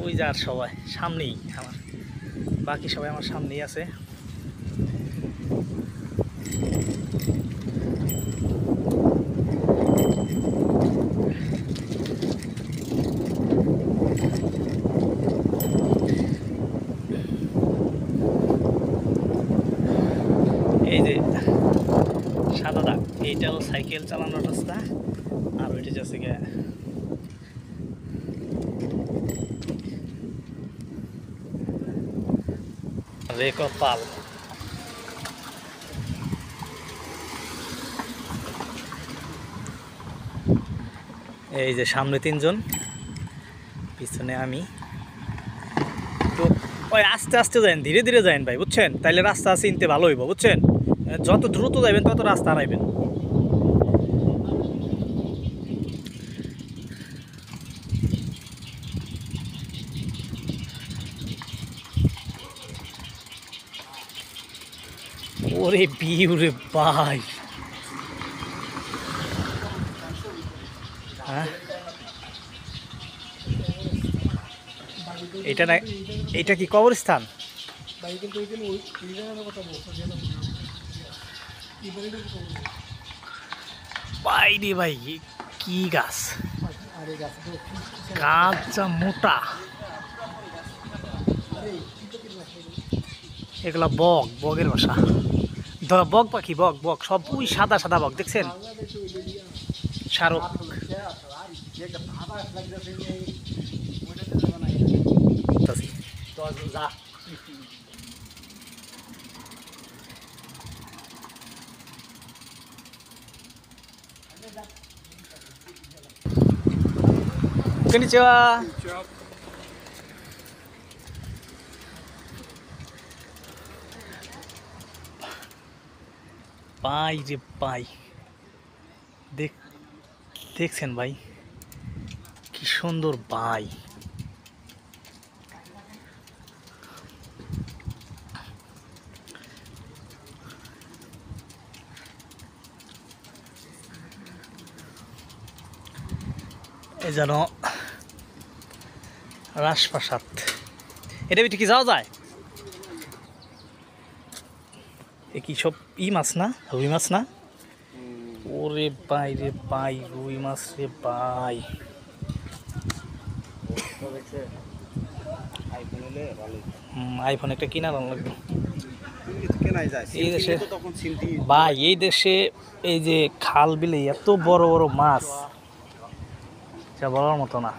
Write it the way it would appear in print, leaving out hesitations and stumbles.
ওই যে আর সবাই সামনেই আমার, বাকি সবাই আমার সামনেই আছে। এই যে সাদা দাগ, এইটাও সাইকেল চালানোর রাস্তা, আর ওইটা যাচ্ছে গিয়ে রেকপাল। এই যে সামনে 3 জন, পিছনে আমি। তো ওই আস্তে আস্তে যান, ধীরে ধীরে যান ভাই, বুঝছেন? তাইলে রাস্তা চিনতে ভালো হইব, বুঝছেন? যত দ্রুত যাবেন তত রাস্তা হারাইবেন। ওরে বিউ রে ভাই, হ্যাঁ এটা না, এটা কি কবরস্থান? ভাই রে ভাই, কি গাছ, গাছটা মোটা। এগুলা বক, বগের বাসা। বক পাখি, বক বক সব ওই সাদা সাদা বক, দেখছেন? শাহরুখ konnichiwa. ভাই রে ভাই, দেখছেন ভাই কি সুন্দর ভাই। এই যেন রাজপ্রাসাদ। এটা বিটি কি যাওয়া যায়? এ কি সব মাছ না, রুই মাছ না? ওরে ভাই রে ভাই, রুই মাছ রে ভাই। আইফোন একটা কিনা লাগবে এই দেশে ভাই। এই দেশে এই যে খাল বিলে এত বড় বড় মাছ, যা বলার মতো না।